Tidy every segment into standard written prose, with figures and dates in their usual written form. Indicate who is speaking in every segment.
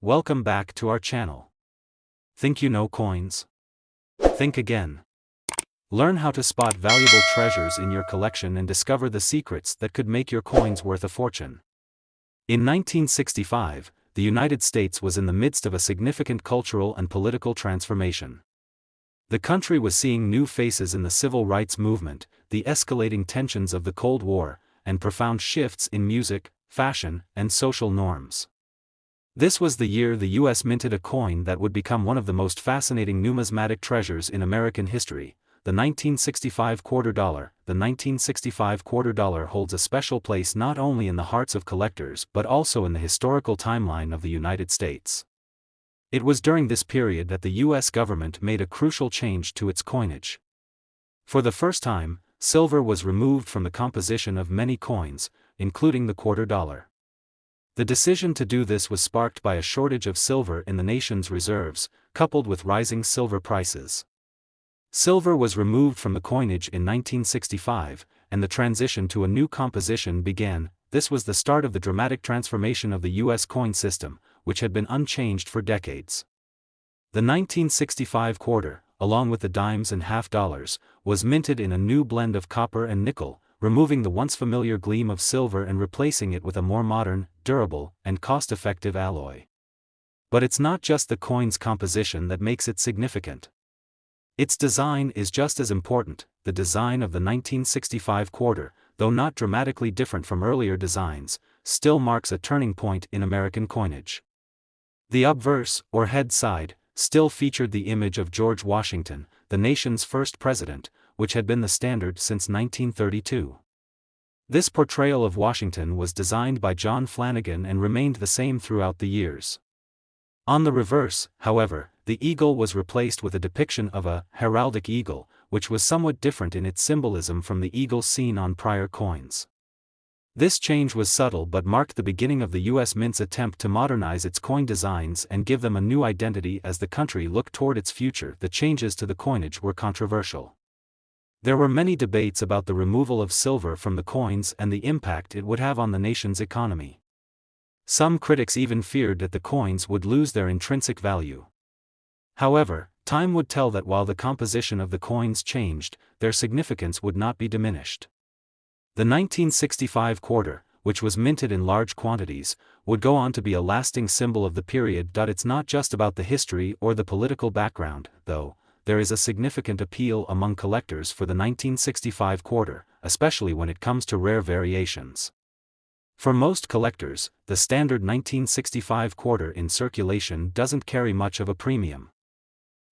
Speaker 1: welcome back to our channel. Think you know coins? Think again. Learn how to spot valuable treasures in your collection and discover the secrets that could make your coins worth a fortune. In 1965, the United States was in the midst of a significant cultural and political transformation. The country was seeing new faces in the civil rights movement, the escalating tensions of the Cold War, and profound shifts in music, fashion, and social norms. This was the year the U.S. minted a coin that would become one of the most fascinating numismatic treasures in American history, the 1965 quarter dollar. The 1965 quarter dollar holds a special place not only in the hearts of collectors but also in the historical timeline of the United States. It was during this period that the U.S. government made a crucial change to its coinage. For the first time, silver was removed from the composition of many coins, including the quarter dollar. The decision to do this was sparked by a shortage of silver in the nation's reserves, coupled with rising silver prices. Silver was removed from the coinage in 1965, and the transition to a new composition began. This was the start of the dramatic transformation of the U.S. coin system, which had been unchanged for decades. The 1965 quarter, along with the dimes and half dollars, was minted in a new blend of copper and nickel, removing the once familiar gleam of silver and replacing it with a more modern, durable, and cost-effective alloy. But it's not just the coin's composition that makes it significant. Its design is just as important. The design of the 1965 quarter, though not dramatically different from earlier designs, still marks a turning point in American coinage. The obverse, or head side, still featured the image of George Washington, the nation's first president, which had been the standard since 1932. This portrayal of Washington was designed by John Flanagan and remained the same throughout the years. On the reverse, however, the eagle was replaced with a depiction of a heraldic eagle, which was somewhat different in its symbolism from the eagle seen on prior coins. This change was subtle but marked the beginning of the U.S. Mint's attempt to modernize its coin designs and give them a new identity as the country looked toward its future. The changes to the coinage were controversial. There were many debates about the removal of silver from the coins and the impact it would have on the nation's economy. Some critics even feared that the coins would lose their intrinsic value. However, time would tell that while the composition of the coins changed, their significance would not be diminished. The 1965 quarter, which was minted in large quantities, would go on to be a lasting symbol of the period. It's not just about the history or the political background, though. There is a significant appeal among collectors for the 1965 quarter, especially when it comes to rare variations. For most collectors, the standard 1965 quarter in circulation doesn't carry much of a premium.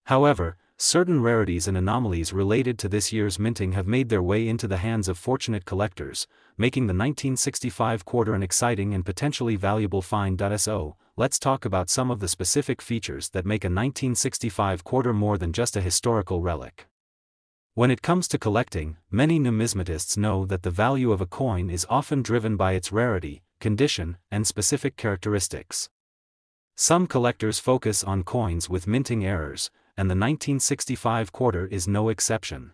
Speaker 1: However, certain rarities and anomalies related to this year's minting have made their way into the hands of fortunate collectors, making the 1965 quarter an exciting and potentially valuable find. So, let's talk about some of the specific features that make a 1965 quarter more than just a historical relic. When it comes to collecting, many numismatists know that the value of a coin is often driven by its rarity, condition, and specific characteristics. Some collectors focus on coins with minting errors, and the 1965 quarter is no exception.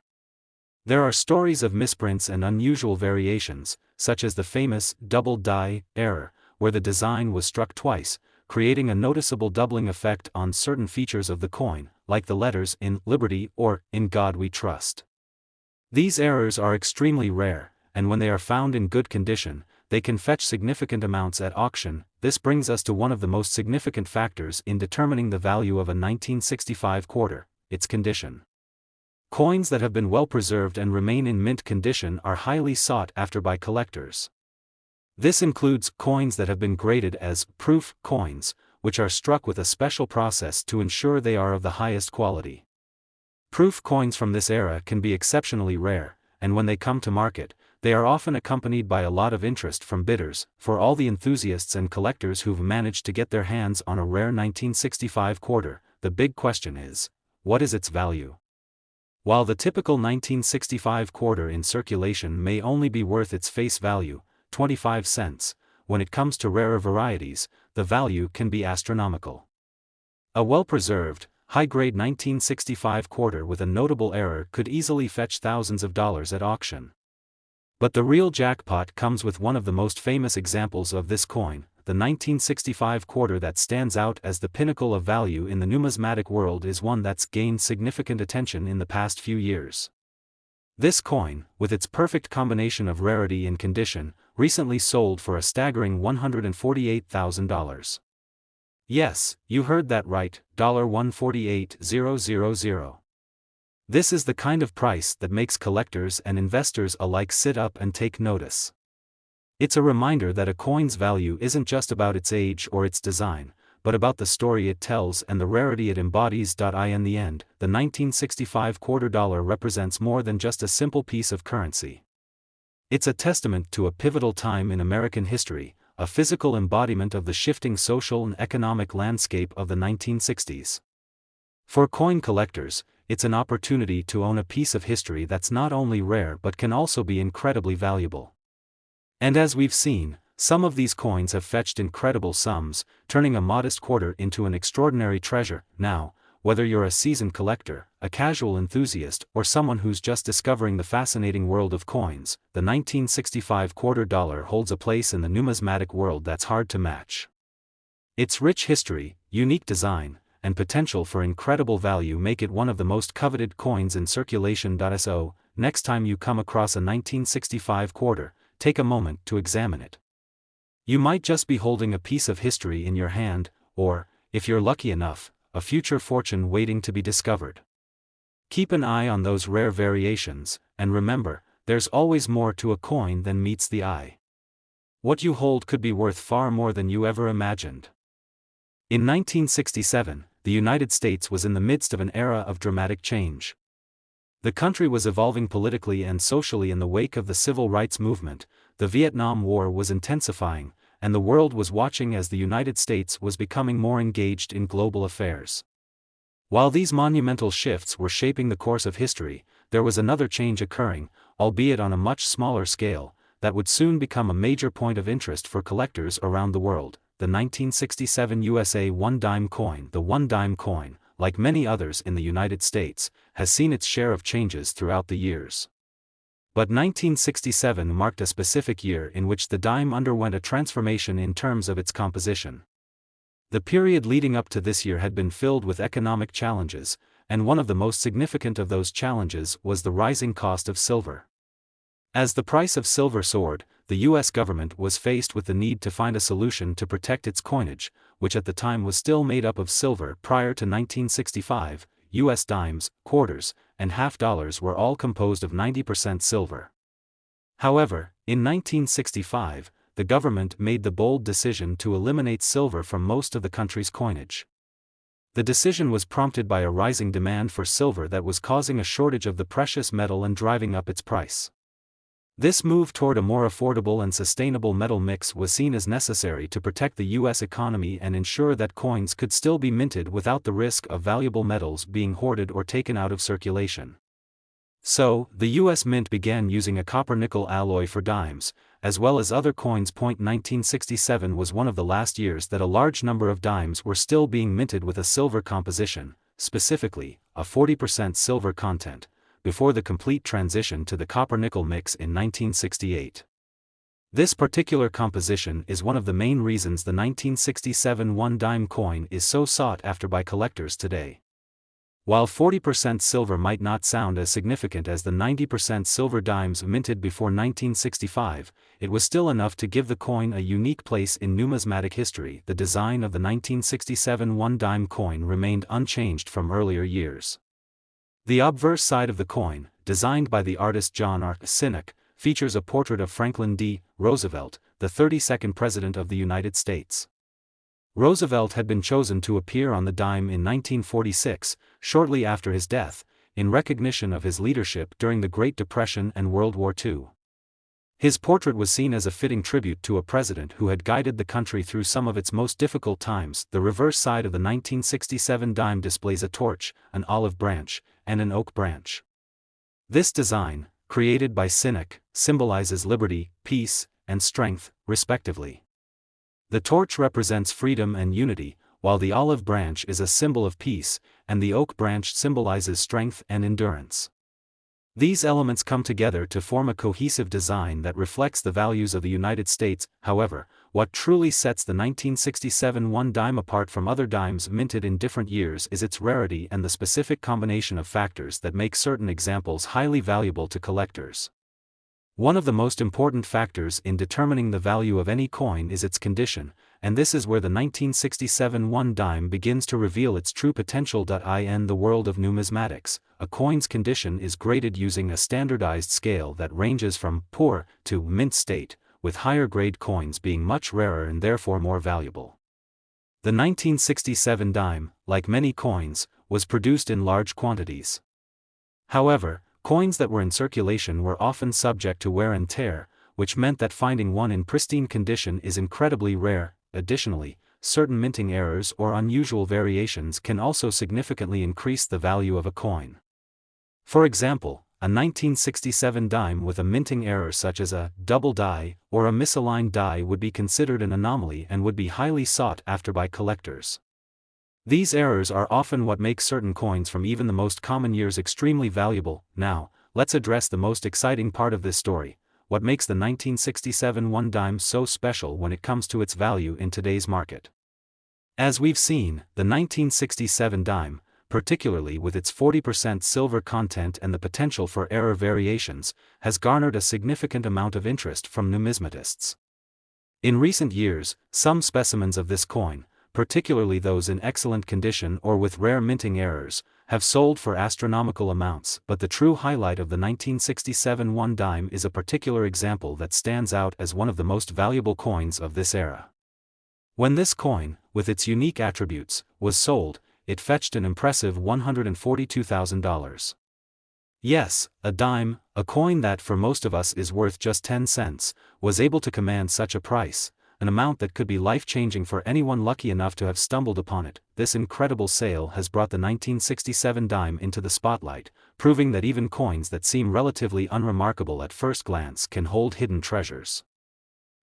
Speaker 1: There are stories of misprints and unusual variations, such as the famous double die error, where the design was struck twice, creating a noticeable doubling effect on certain features of the coin, like the letters "In Liberty" or "In God We Trust." These errors are extremely rare, and when they are found in good condition, they can fetch significant amounts at auction. This brings us to one of the most significant factors in determining the value of a 1965 quarter: its condition. Coins that have been well preserved and remain in mint condition are highly sought after by collectors. This includes coins that have been graded as proof coins, which are struck with a special process to ensure they are of the highest quality. Proof coins from this era can be exceptionally rare, and when they come to market, they are often accompanied by a lot of interest from bidders. For all the enthusiasts and collectors who've managed to get their hands on a rare 1965 quarter, the big question is, what is its value? While the typical 1965 quarter in circulation may only be worth its face value, 25 cents, when it comes to rarer varieties, the value can be astronomical. A well-preserved, high-grade 1965 quarter with a notable error could easily fetch thousands of dollars at auction. But the real jackpot comes with one of the most famous examples of this coin, the 1965 quarter that stands out as the pinnacle of value in the numismatic world is one that's gained significant attention in the past few years. This coin, with its perfect combination of rarity and condition, recently sold for a staggering $148,000. Yes, you heard that right, $148,000. This is the kind of price that makes collectors and investors alike sit up and take notice. It's a reminder that a coin's value isn't just about its age or its design, but about the story it tells and the rarity it embodies. In the end, the 1965 quarter dollar represents more than just a simple piece of currency. It's a testament to a pivotal time in American history, a physical embodiment of the shifting social and economic landscape of the 1960s. For coin collectors, it's an opportunity to own a piece of history that's not only rare but can also be incredibly valuable. And as we've seen, some of these coins have fetched incredible sums, turning a modest quarter into an extraordinary treasure. Now, whether you're a seasoned collector, a casual enthusiast, or someone who's just discovering the fascinating world of coins, the 1965 quarter dollar holds a place in the numismatic world that's hard to match. Its rich history, unique design, and potential for incredible value make it one of the most coveted coins in circulation. So, next time you come across a 1965 quarter, take a moment to examine it. You might just be holding a piece of history in your hand, or, if you're lucky enough, a future fortune waiting to be discovered. Keep an eye on those rare variations, and remember, there's always more to a coin than meets the eye. What you hold could be worth far more than you ever imagined. In 1967, the United States was in the midst of an era of dramatic change. The country was evolving politically and socially in the wake of the Civil Rights Movement, the Vietnam War was intensifying, and the world was watching as the United States was becoming more engaged in global affairs. While these monumental shifts were shaping the course of history, there was another change occurring, albeit on a much smaller scale, that would soon become a major point of interest for collectors around the world: the 1967 USA one-dime coin. The one-dime coin, like many others in the United States, has seen its share of changes throughout the years. But 1967 marked a specific year in which the dime underwent a transformation in terms of its composition. The period leading up to this year had been filled with economic challenges, and one of the most significant of those challenges was the rising cost of silver. As the price of silver soared, the U.S. government was faced with the need to find a solution to protect its coinage, which at the time was still made up of silver. Prior to 1965, U.S. dimes, quarters, and half dollars were all composed of 90% silver. However, in 1965, the government made the bold decision to eliminate silver from most of the country's coinage. The decision was prompted by a rising demand for silver that was causing a shortage of the precious metal and driving up its price. This move toward a more affordable and sustainable metal mix was seen as necessary to protect the U.S. economy and ensure that coins could still be minted without the risk of valuable metals being hoarded or taken out of circulation. So, the U.S. Mint began using a copper-nickel alloy for dimes, as well as other coins. 1967 was one of the last years that a large number of dimes were still being minted with a silver composition, specifically, a 40% silver content, before the complete transition to the copper-nickel mix in 1968. This particular composition is one of the main reasons the 1967 one-dime coin is so sought after by collectors today. While 40% silver might not sound as significant as the 90% silver dimes minted before 1965, it was still enough to give the coin a unique place in numismatic history. The design of the 1967 one-dime coin remained unchanged from earlier years. The obverse side of the coin, designed by the artist John R. Sinek, features a portrait of Franklin D. Roosevelt, the 32nd President of the United States. Roosevelt had been chosen to appear on the dime in 1946, shortly after his death, in recognition of his leadership during the Great Depression and World War II. His portrait was seen as a fitting tribute to a president who had guided the country through some of its most difficult times. The reverse side of the 1967 dime displays a torch, an olive branch, and an oak branch. This design, created by Sinek, symbolizes liberty, peace, and strength, respectively. The torch represents freedom and unity, while the olive branch is a symbol of peace, and the oak branch symbolizes strength and endurance. These elements come together to form a cohesive design that reflects the values of the United States. However, what truly sets the 1967 one dime apart from other dimes minted in different years is its rarity and the specific combination of factors that make certain examples highly valuable to collectors. One of the most important factors in determining the value of any coin is its condition, and this is where the 1967 one dime begins to reveal its true potential. In the world of numismatics, a coin's condition is graded using a standardized scale that ranges from poor to mint state, with higher-grade coins being much rarer and therefore more valuable. The 1967 dime, like many coins, was produced in large quantities. However, coins that were in circulation were often subject to wear and tear, which meant that finding one in pristine condition is incredibly rare. Additionally, certain minting errors or unusual variations can also significantly increase the value of a coin. For example, a 1967 dime with a minting error such as a double die or a misaligned die would be considered an anomaly and would be highly sought after by collectors. These errors are often what make certain coins from even the most common years extremely valuable. Now, let's address the most exciting part of this story: what makes the 1967 one dime so special when it comes to its value in today's market. As we've seen, the 1967 dime, particularly with its 40% silver content and the potential for error variations, has garnered a significant amount of interest from numismatists. In recent years, some specimens of this coin, particularly those in excellent condition or with rare minting errors, have sold for astronomical amounts, but the true highlight of the 1967 one dime is a particular example that stands out as one of the most valuable coins of this era. When this coin, with its unique attributes, was sold, it fetched an impressive $142,000. Yes, a dime, a coin that for most of us is worth just 10 cents, was able to command such a price, an amount that could be life-changing for anyone lucky enough to have stumbled upon it. This incredible sale has brought the 1967 dime into the spotlight, proving that even coins that seem relatively unremarkable at first glance can hold hidden treasures.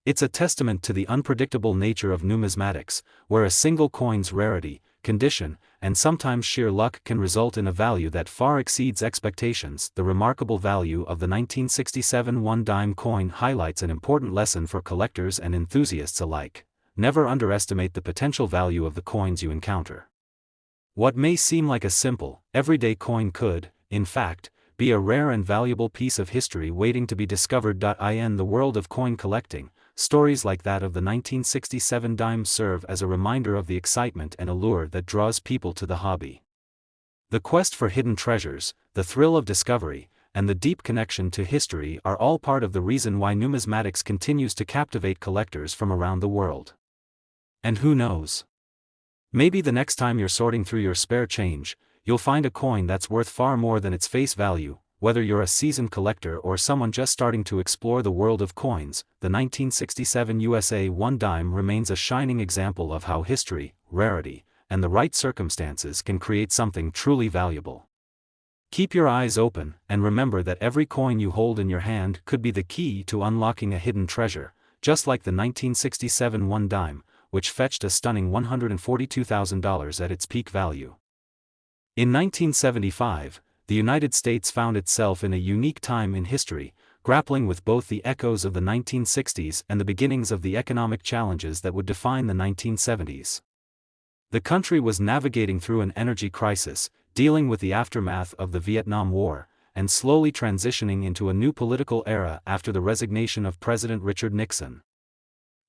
Speaker 1: It's a testament to the unpredictable nature of numismatics, where a single coin's rarity, condition, and sometimes sheer luck can result in a value that far exceeds expectations. The remarkable value of the 1967 one dime coin highlights an important lesson for collectors and enthusiasts alike: never underestimate the potential value of the coins you encounter. What may seem like a simple, everyday coin could, in fact, be a rare and valuable piece of history waiting to be discovered. In the world of coin collecting, stories like that of the 1967 dime serve as a reminder of the excitement and allure that draws people to the hobby. The quest for hidden treasures, the thrill of discovery, and the deep connection to history are all part of the reason why numismatics continues to captivate collectors from around the world. And who knows? Maybe the next time you're sorting through your spare change, you'll find a coin that's worth far more than its face value. Whether you're a seasoned collector or someone just starting to explore the world of coins, the 1967 USA one dime remains a shining example of how history, rarity, and the right circumstances can create something truly valuable. Keep your eyes open, and remember that every coin you hold in your hand could be the key to unlocking a hidden treasure, just like the 1967 one dime, which fetched a stunning $142,000 at its peak value. In 1975, the United States found itself in a unique time in history, grappling with both the echoes of the 1960s and the beginnings of the economic challenges that would define the 1970s. The country was navigating through an energy crisis, dealing with the aftermath of the Vietnam War, and slowly transitioning into a new political era after the resignation of President Richard Nixon.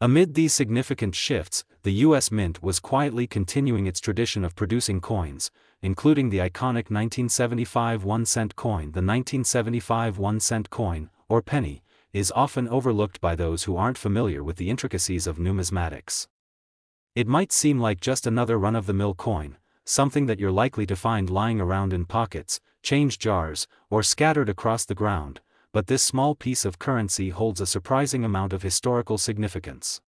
Speaker 1: Amid these significant shifts, the U.S. Mint was quietly continuing its tradition of producing coins, including the iconic 1975 1-cent coin. The 1975 1-cent coin, or penny, is often overlooked by those who aren't familiar with the intricacies of numismatics. It might seem like just another run-of-the-mill coin, something that you're likely to find lying around in pockets, change jars, or scattered across the ground, but this small piece of currency holds a surprising amount of historical significance.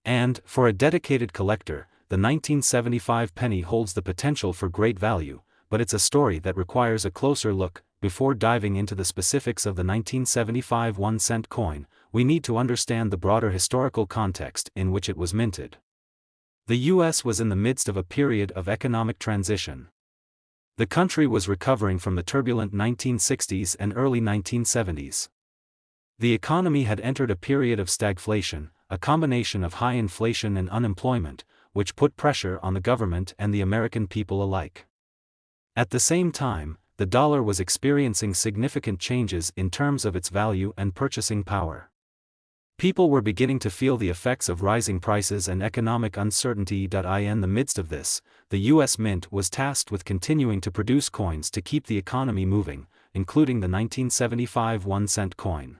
Speaker 1: And, for a dedicated collector, the 1975 penny holds the potential for great value, but it's a story that requires a closer look. Before diving into the specifics of the 1975 1-cent coin, we need to understand the broader historical context in which it was minted. The U.S. was in the midst of a period of economic transition. The country was recovering from the turbulent 1960s and early 1970s. The economy had entered a period of stagflation, a combination of high inflation and unemployment, which put pressure on the government and the American people alike. At the same time, the dollar was experiencing significant changes in terms of its value and purchasing power. People were beginning to feel the effects of rising prices and economic uncertainty. In the midst of this, the U.S. Mint was tasked with continuing to produce coins to keep the economy moving, including the 1975 1-cent coin.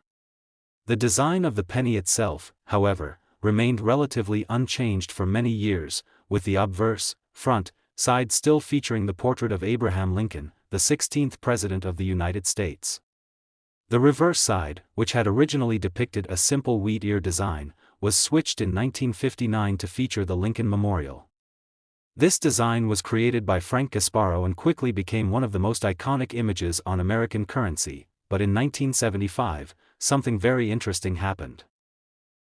Speaker 1: The design of the penny itself, however, remained relatively unchanged for many years, with the obverse, front, side still featuring the portrait of Abraham Lincoln, the 16th President of the United States. The reverse side, which had originally depicted a simple wheat ear design, was switched in 1959 to feature the Lincoln Memorial. This design was created by Frank Gasparro and quickly became one of the most iconic images on American currency, but in 1975, something very interesting happened.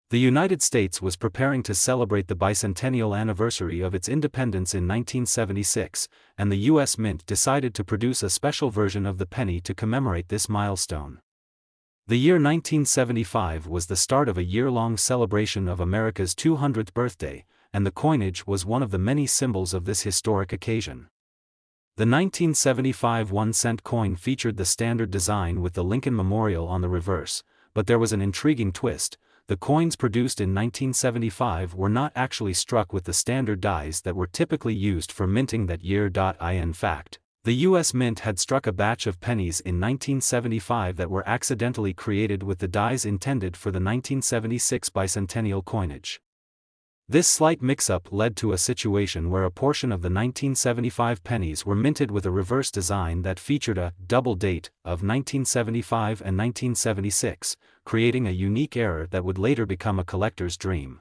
Speaker 1: The United States was preparing to celebrate the bicentennial anniversary of its independence in 1976, and the U.S. Mint decided to produce a special version of the penny to commemorate this milestone. The year 1975 was the start of a year-long celebration of America's 200th birthday, and the coinage was one of the many symbols of this historic occasion. The 1975 1-cent coin featured the standard design with the Lincoln Memorial on the reverse, but there was an intriguing twist. The coins produced in 1975 were not actually struck with the standard dies that were typically used for minting that year. In fact, the U.S. Mint had struck a batch of pennies in 1975 that were accidentally created with the dies intended for the 1976 bicentennial coinage. This slight mix-up led to a situation where a portion of the 1975 pennies were minted with a reverse design that featured a double date of 1975 and 1976, creating a unique error that would later become a collector's dream.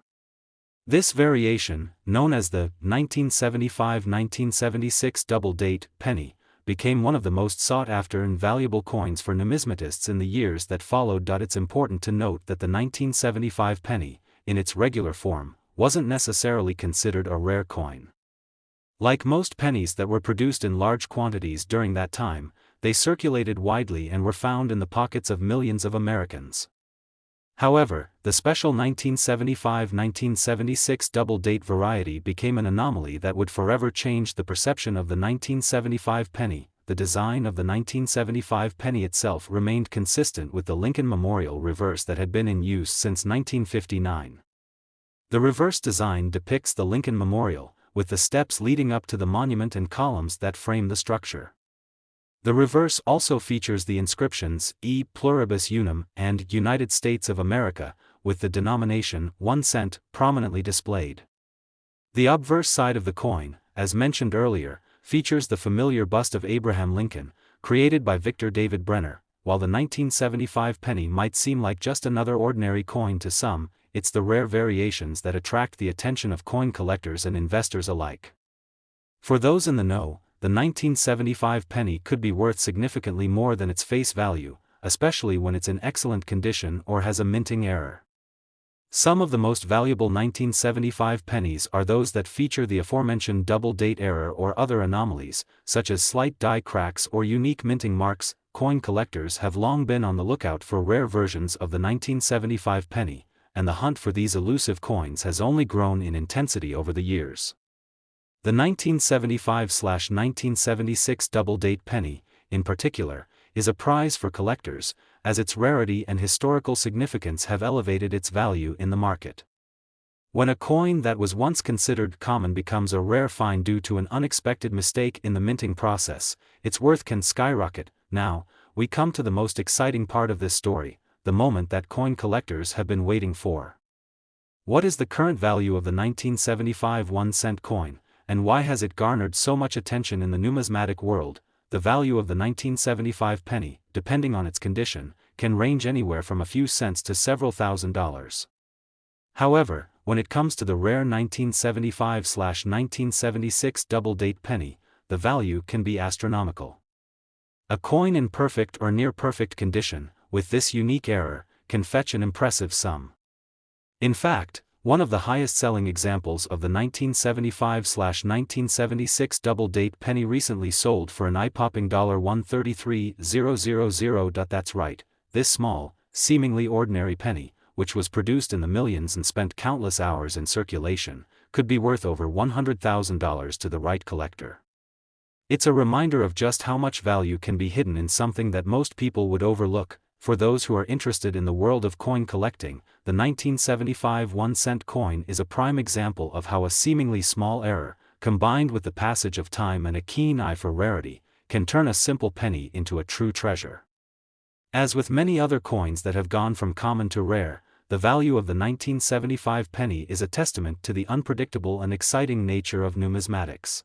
Speaker 1: This variation, known as the 1975-1976 double date penny, became one of the most sought-after and valuable coins for numismatists in the years that followed. It's important to note that the 1975 penny, in its regular form, wasn't necessarily considered a rare coin. Like most pennies that were produced in large quantities during that time, they circulated widely and were found in the pockets of millions of Americans. However, the special 1975-1976 double-date variety became an anomaly that would forever change the perception of the 1975 penny. The design of the 1975 penny itself remained consistent with the Lincoln Memorial reverse that had been in use since 1959. The reverse design depicts the Lincoln Memorial, with the steps leading up to the monument and columns that frame the structure. The reverse also features the inscriptions E Pluribus Unum and United States of America, with the denomination 1 cent prominently displayed. The obverse side of the coin, as mentioned earlier, features the familiar bust of Abraham Lincoln, created by Victor David Brenner. While the 1975 penny might seem like just another ordinary coin to some, it's the rare variations that attract the attention of coin collectors and investors alike. For those in the know, the 1975 penny could be worth significantly more than its face value, especially when it's in excellent condition or has a minting error. Some of the most valuable 1975 pennies are those that feature the aforementioned double date error or other anomalies, such as slight die cracks or unique minting marks. Coin collectors have long been on the lookout for rare versions of the 1975 penny, and the hunt for these elusive coins has only grown in intensity over the years. The 1975/1976 double-date penny, in particular, is a prize for collectors, as its rarity and historical significance have elevated its value in the market. When a coin that was once considered common becomes a rare find due to an unexpected mistake in the minting process, its worth can skyrocket. Now, we come to the most exciting part of this story, the moment that coin collectors have been waiting for. What is the current value of the 1975 1-cent coin, and why has it garnered so much attention in the numismatic world? The value of the 1975 penny, depending on its condition, can range anywhere from a few cents to several $1,000s. However, when it comes to the rare 1975/1976 double-date penny, the value can be astronomical. A coin in perfect or near-perfect condition, with this unique error, can fetch an impressive sum. In fact, one of the highest-selling examples of the 1975/1976 double-date penny recently sold for an eye-popping $133,000. That's right, this small, seemingly ordinary penny, which was produced in the millions and spent countless hours in circulation, could be worth over $100,000 to the right collector. It's a reminder of just how much value can be hidden in something that most people would overlook. For those who are interested in the world of coin collecting, the 1975 1-cent coin is a prime example of how a seemingly small error, combined with the passage of time and a keen eye for rarity, can turn a simple penny into a true treasure. As with many other coins that have gone from common to rare, the value of the 1975 penny is a testament to the unpredictable and exciting nature of numismatics.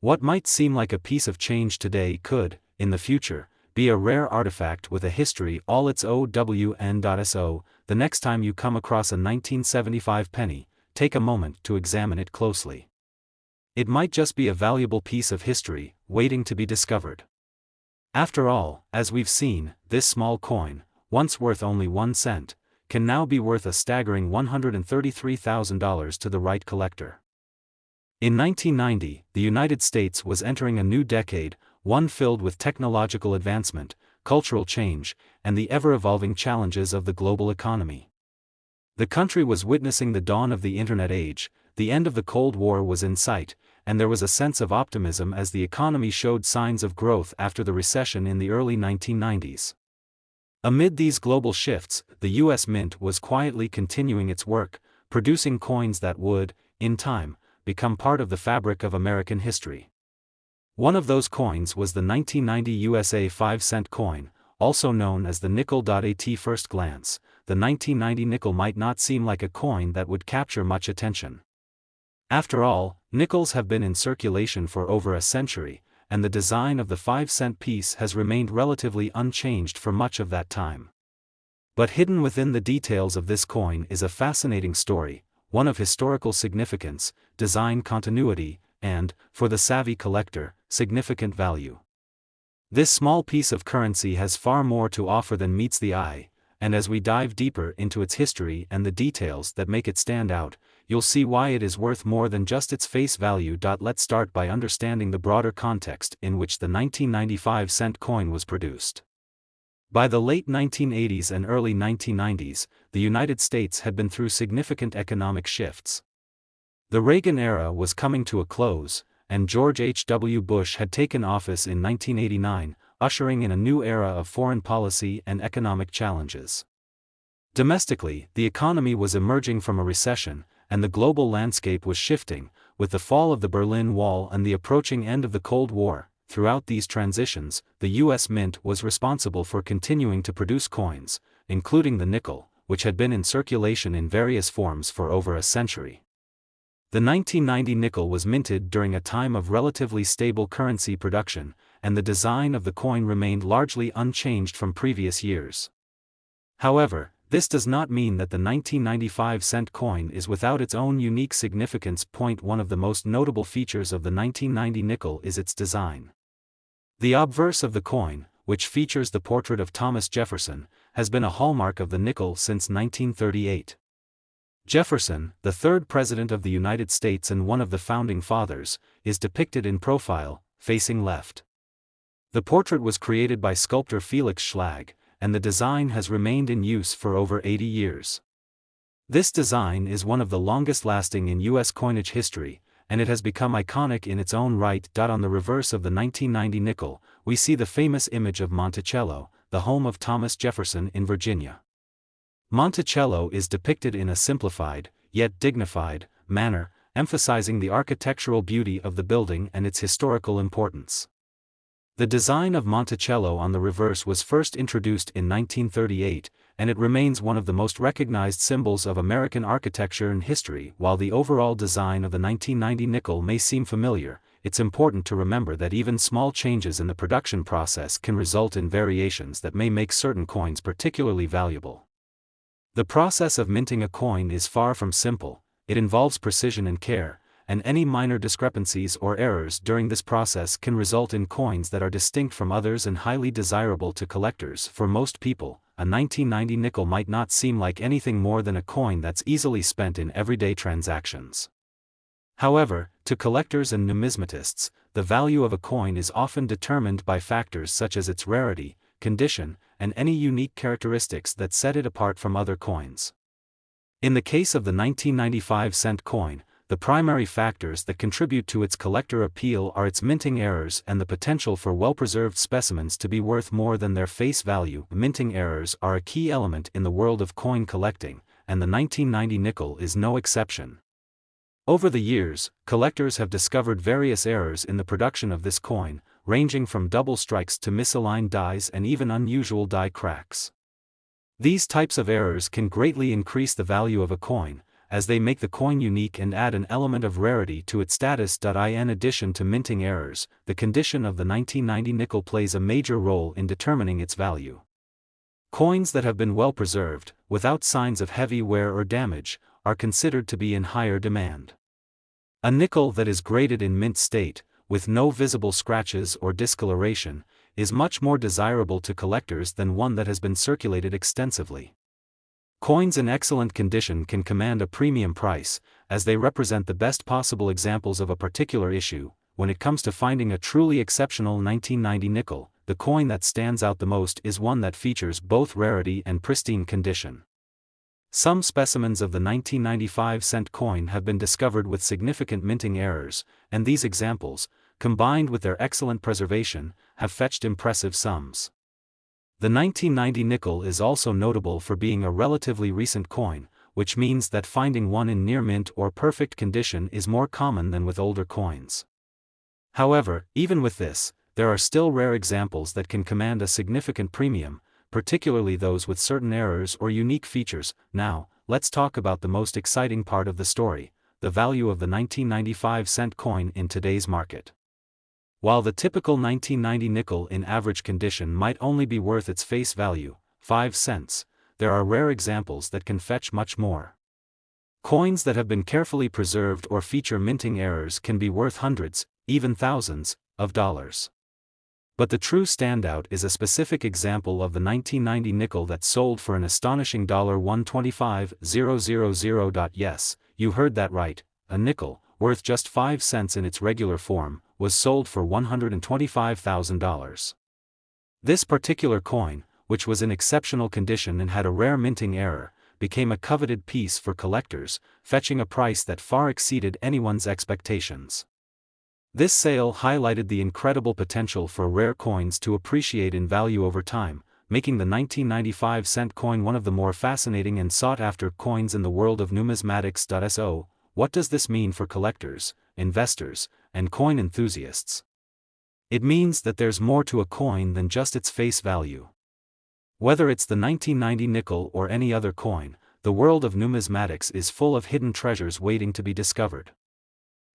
Speaker 1: What might seem like a piece of change today could, in the future, be a rare artifact with a history all its own. The next time you come across a 1975 penny, take a moment to examine it closely. It might just be a valuable piece of history, waiting to be discovered. After all, as we've seen, this small coin, once worth only 1 cent, can now be worth a staggering $133,000 to the right collector. In 1990, the United States was entering a new decade, one filled with technological advancement, cultural change, and the ever-evolving challenges of the global economy. The country was witnessing the dawn of the Internet age, the end of the Cold War was in sight, and there was a sense of optimism as the economy showed signs of growth after the recession in the early 1990s. Amid these global shifts, the U.S. Mint was quietly continuing its work, producing coins that would, in time, become part of the fabric of American history. One of those coins was the 1990 USA 5-cent coin, also known as the nickel. At first glance, the 1990 nickel might not seem like a coin that would capture much attention. After all, nickels have been in circulation for over a century, and the design of the 5-cent piece has remained relatively unchanged for much of that time. But hidden within the details of this coin is a fascinating story, one of historical significance, design continuity, and, for the savvy collector, significant value. This small piece of currency has far more to offer than meets the eye, and as we dive deeper into its history and the details that make it stand out, you'll see why it is worth more than just its face value. Let's start by understanding the broader context in which the 1995 cent coin was produced. By the late 1980s and early 1990s, the United States had been through significant economic shifts. The Reagan era was coming to a close, and George H.W. Bush had taken office in 1989, ushering in a new era of foreign policy and economic challenges. Domestically, the economy was emerging from a recession, and the global landscape was shifting, with the fall of the Berlin Wall and the approaching end of the Cold War. Throughout these transitions, the U.S. Mint was responsible for continuing to produce coins, including the nickel, which had been in circulation in various forms for over a century. The 1990 nickel was minted during a time of relatively stable currency production, and the design of the coin remained largely unchanged from previous years. However, this does not mean that the 1995 cent coin is without its own unique significance. One of the most notable features of the 1990 nickel is its design. The obverse of the coin, which features the portrait of Thomas Jefferson, has been a hallmark of the nickel since 1938. Jefferson, the third president of the United States and one of the founding fathers, is depicted in profile, facing left. The portrait was created by sculptor Felix Schlag, and the design has remained in use for over 80 years. This design is one of the longest lasting in U.S. coinage history, and it has become iconic in its own right. On the reverse of the 1990 nickel, we see the famous image of Monticello, the home of Thomas Jefferson in Virginia. Monticello is depicted in a simplified, yet dignified, manner, emphasizing the architectural beauty of the building and its historical importance. The design of Monticello on the reverse was first introduced in 1938, and it remains one of the most recognized symbols of American architecture and history. While the overall design of the 1990 nickel may seem familiar, it's important to remember that even small changes in the production process can result in variations that may make certain coins particularly valuable. The process of minting a coin is far from simple. It involves precision and care, and any minor discrepancies or errors during this process can result in coins that are distinct from others and highly desirable to collectors. For most people, a 1990 nickel might not seem like anything more than a coin that's easily spent in everyday transactions. However, to collectors and numismatists, the value of a coin is often determined by factors such as its rarity, condition, and any unique characteristics that set it apart from other coins. In the case of the 1995-cent coin, the primary factors that contribute to its collector appeal are its minting errors and the potential for well-preserved specimens to be worth more than their face value. Minting errors are a key element in the world of coin collecting, and the 1990 nickel is no exception. Over the years, collectors have discovered various errors in the production of this coin, ranging from double strikes to misaligned dies and even unusual die cracks. These types of errors can greatly increase the value of a coin, as they make the coin unique and add an element of rarity to its status. In addition to minting errors, the condition of the 1990 nickel plays a major role in determining its value. Coins that have been well preserved, without signs of heavy wear or damage, are considered to be in higher demand. A nickel that is graded in mint state, with no visible scratches or discoloration, is much more desirable to collectors than one that has been circulated extensively. Coins in excellent condition can command a premium price, as they represent the best possible examples of a particular issue. When it comes to finding a truly exceptional 1990 nickel, the coin that stands out the most is one that features both rarity and pristine condition. Some specimens of the 1995-cent coin have been discovered with significant minting errors, and these examples, combined with their excellent preservation, have fetched impressive sums. The 1990 nickel is also notable for being a relatively recent coin, which means that finding one in near mint or perfect condition is more common than with older coins. However, even with this, there are still rare examples that can command a significant premium, particularly those with certain errors or unique features. Now, let's talk about the most exciting part of the story, the value of the 1995-cent coin in today's market. While the typical 1990 nickel in average condition might only be worth its face value, 5 cents, there are rare examples that can fetch much more. Coins that have been carefully preserved or feature minting errors can be worth hundreds, even thousands, of dollars. But the true standout is a specific example of the 1990 nickel that sold for an astonishing $125,000. Yes, you heard that right, a nickel, worth just 5 cents in its regular form, was sold for $125,000. This particular coin, which was in exceptional condition and had a rare minting error, became a coveted piece for collectors, fetching a price that far exceeded anyone's expectations. This sale highlighted the incredible potential for rare coins to appreciate in value over time, making the 1995-cent coin one of the more fascinating and sought-after coins in the world of numismatics. So, what does this mean for collectors, investors, and coin enthusiasts? It means that there's more to a coin than just its face value. Whether it's the 1990 nickel or any other coin, the world of numismatics is full of hidden treasures waiting to be discovered.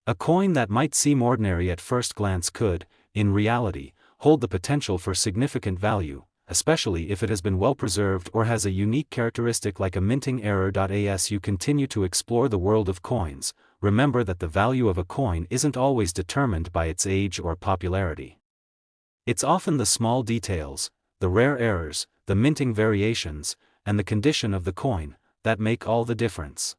Speaker 1: A coin that might seem ordinary at first glance could, in reality, hold the potential for significant value, especially if it has been well preserved or has a unique characteristic like a minting error. As you continue to explore the world of coins, remember that the value of a coin isn't always determined by its age or popularity. It's often the small details, the rare errors, the minting variations, and the condition of the coin, that make all the difference.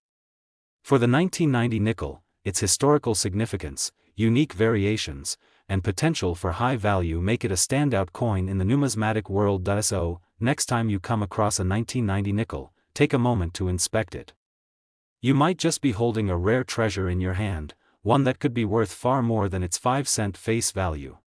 Speaker 1: For the 1990 nickel, its historical significance, unique variations, and potential for high value make it a standout coin in the numismatic world. So, next time you come across a 1990 nickel, take a moment to inspect it. You might just be holding a rare treasure in your hand, one that could be worth far more than its 5-cent face value.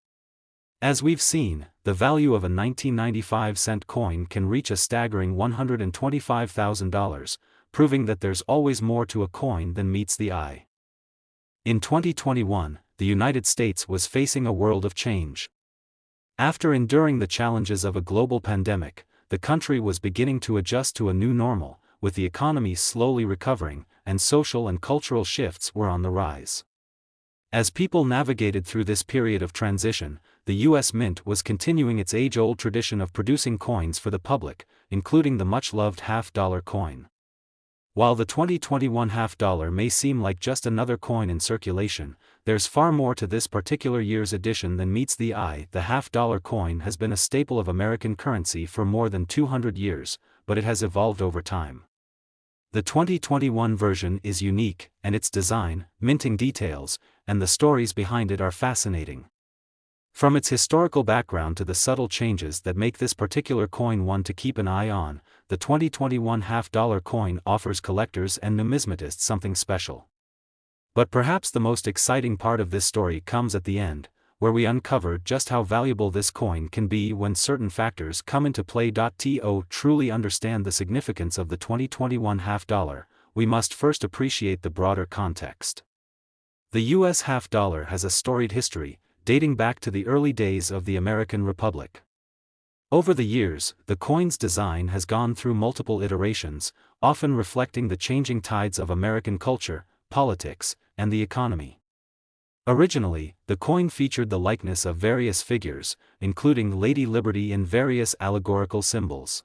Speaker 1: As we've seen, the value of a 1995-cent coin can reach a staggering $125,000, proving that there's always more to a coin than meets the eye. In 2021, the United States was facing a world of change. After enduring the challenges of a global pandemic, the country was beginning to adjust to a new normal, with the economy slowly recovering, and social and cultural shifts were on the rise. As people navigated through this period of transition, the U.S. Mint was continuing its age-old tradition of producing coins for the public, including the much-loved half-dollar coin. While the 2021 half-dollar may seem like just another coin in circulation, there's far more to this particular year's edition than meets the eye. The half-dollar coin has been a staple of American currency for more than 200 years, but it has evolved over time. The 2021 version is unique, and its design, minting details, and the stories behind it are fascinating. From its historical background to the subtle changes that make this particular coin one to keep an eye on, the 2021 half-dollar coin offers collectors and numismatists something special. But perhaps the most exciting part of this story comes at the end, where we uncover just how valuable this coin can be when certain factors come into play. To truly understand the significance of the 2021 half-dollar, we must first appreciate the broader context. The U.S. half-dollar has a storied history, dating back to the early days of the American Republic. Over the years, the coin's design has gone through multiple iterations, often reflecting the changing tides of American culture, politics, and the economy. Originally, the coin featured the likeness of various figures, including Lady Liberty and various allegorical symbols.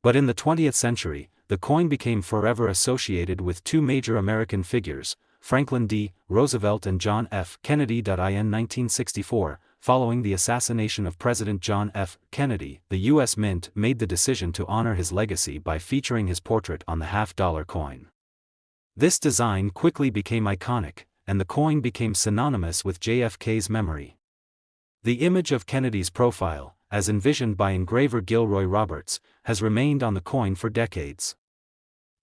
Speaker 1: But in the 20th century, the coin became forever associated with two major American figures, Franklin D. Roosevelt and John F. Kennedy. In 1964, following the assassination of President John F. Kennedy, the U.S. Mint made the decision to honor his legacy by featuring his portrait on the half-dollar coin. This design quickly became iconic, and the coin became synonymous with JFK's memory. The image of Kennedy's profile, as envisioned by engraver Gilroy Roberts, has remained on the coin for decades.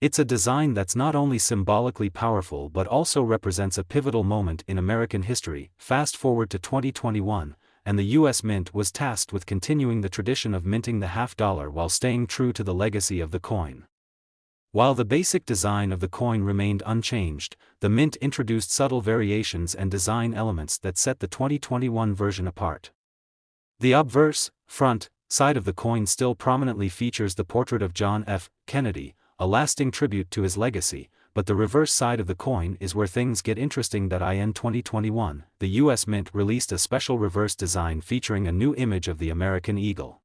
Speaker 1: It's a design that's not only symbolically powerful but also represents a pivotal moment in American history. Fast forward to 2021, and the U.S. Mint was tasked with continuing the tradition of minting the half-dollar while staying true to the legacy of the coin. While the basic design of the coin remained unchanged, the Mint introduced subtle variations and design elements that set the 2021 version apart. The obverse, front, side of the coin still prominently features the portrait of John F. Kennedy, a lasting tribute to his legacy, but the reverse side of the coin is where things get interesting. In 2021, the U.S. Mint released a special reverse design featuring a new image of the American eagle.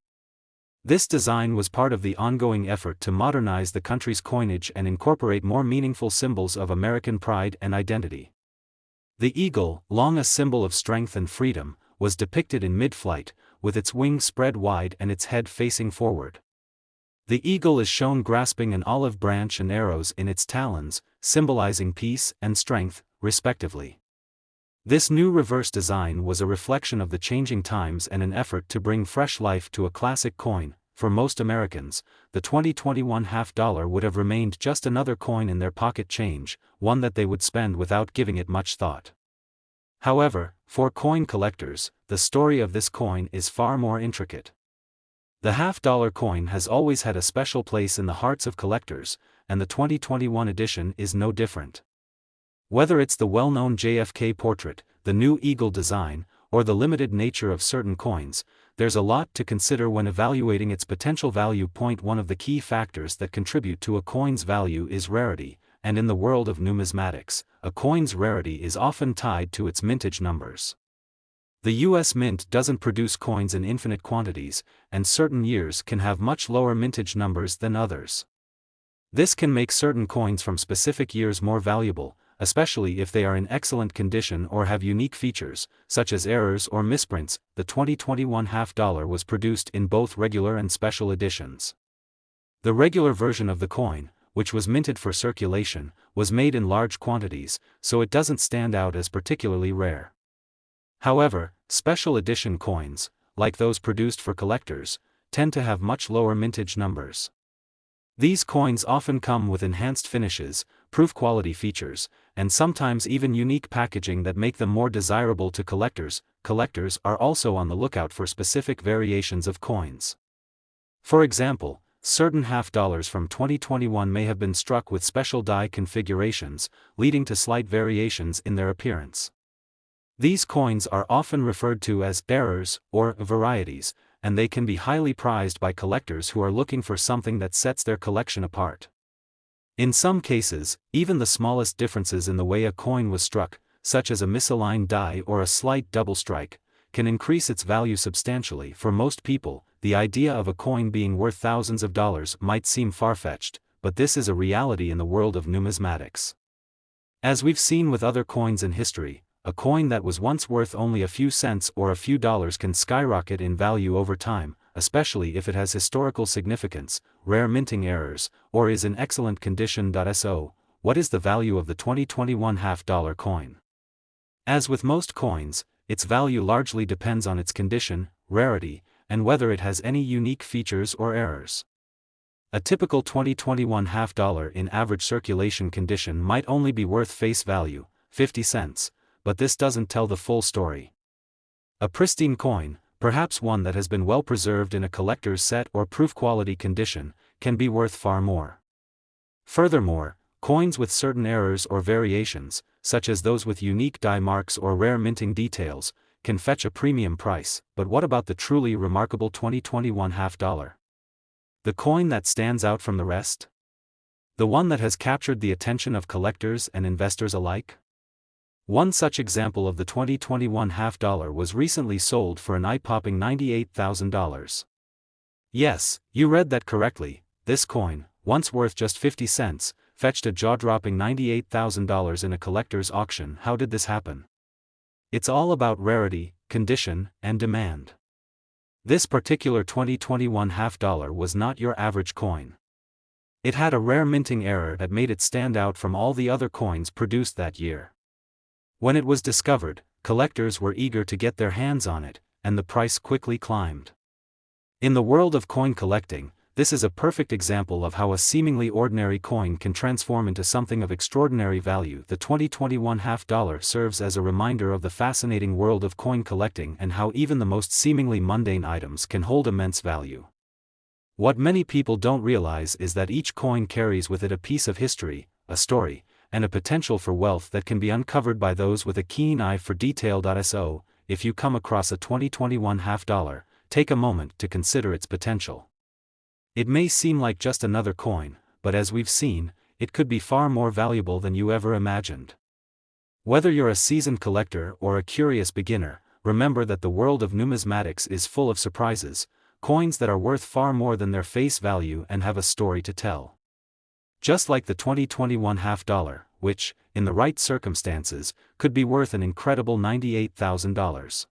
Speaker 1: This design was part of the ongoing effort to modernize the country's coinage and incorporate more meaningful symbols of American pride and identity. The eagle, long a symbol of strength and freedom, was depicted in mid-flight, with its wings spread wide and its head facing forward. The eagle is shown grasping an olive branch and arrows in its talons, symbolizing peace and strength, respectively. This new reverse design was a reflection of the changing times and an effort to bring fresh life to a classic coin. For most Americans, the 2021 half-dollar would have remained just another coin in their pocket change, one that they would spend without giving it much thought. However, for coin collectors, the story of this coin is far more intricate. The half-dollar coin has always had a special place in the hearts of collectors, and the 2021 edition is no different. Whether it's the well-known JFK portrait, the new eagle design, or the limited nature of certain coins, there's a lot to consider when evaluating its potential value. One of the key factors that contribute to a coin's value is rarity, and in the world of numismatics, a coin's rarity is often tied to its mintage numbers. The U.S. Mint doesn't produce coins in infinite quantities, and certain years can have much lower mintage numbers than others. This can make certain coins from specific years more valuable, especially if they are in excellent condition or have unique features, such as errors or misprints. The 2021 half-dollar was produced in both regular and special editions. The regular version of the coin, which was minted for circulation, was made in large quantities, so it doesn't stand out as particularly rare. However, special edition coins, like those produced for collectors, tend to have much lower mintage numbers. These coins often come with enhanced finishes, proof quality features, and sometimes even unique packaging that make them more desirable to collectors. Collectors are also on the lookout for specific variations of coins. For example, certain half-dollars from 2021 may have been struck with special die configurations, leading to slight variations in their appearance. These coins are often referred to as errors or varieties, and they can be highly prized by collectors who are looking for something that sets their collection apart. In some cases, even the smallest differences in the way a coin was struck, such as a misaligned die or a slight double strike, can increase its value substantially. For most people, the idea of a coin being worth thousands of dollars might seem far-fetched, but this is a reality in the world of numismatics. As we've seen with other coins in history, a coin that was once worth only a few cents or a few dollars can skyrocket in value over time, especially if it has historical significance, rare minting errors, or is in excellent condition. So, what is the value of the 2021 half-dollar coin? As with most coins, its value largely depends on its condition, rarity, and whether it has any unique features or errors. A typical 2021 half-dollar in average circulation condition might only be worth face value, 50 cents, but this doesn't tell the full story. A pristine coin, perhaps one that has been well preserved in a collector's set or proof quality condition, can be worth far more. Furthermore, coins with certain errors or variations, such as those with unique die marks or rare minting details, can fetch a premium price. But what about the truly remarkable 2021 half-dollar? The coin that stands out from the rest? The one that has captured the attention of collectors and investors alike? One such example of the 2021 half-dollar was recently sold for an eye-popping $98,000. Yes, you read that correctly. This coin, once worth just 50 cents, fetched a jaw-dropping $98,000 in a collector's auction. How did this happen? It's all about rarity, condition, and demand. This particular 2021 half-dollar was not your average coin. It had a rare minting error that made it stand out from all the other coins produced that year. When it was discovered, collectors were eager to get their hands on it, and the price quickly climbed. In the world of coin collecting, this is a perfect example of how a seemingly ordinary coin can transform into something of extraordinary value. The 2021 half-dollar serves as a reminder of the fascinating world of coin collecting and how even the most seemingly mundane items can hold immense value. What many people don't realize is that each coin carries with it a piece of history, a story, and a potential for wealth that can be uncovered by those with a keen eye for detail. So, if you come across a 2021 half-dollar, take a moment to consider its potential. It may seem like just another coin, but as we've seen, it could be far more valuable than you ever imagined. Whether you're a seasoned collector or a curious beginner, remember that the world of numismatics is full of surprises, coins that are worth far more than their face value and have a story to tell. Just like the 2021 half-dollar, which, in the right circumstances, could be worth an incredible $98,000.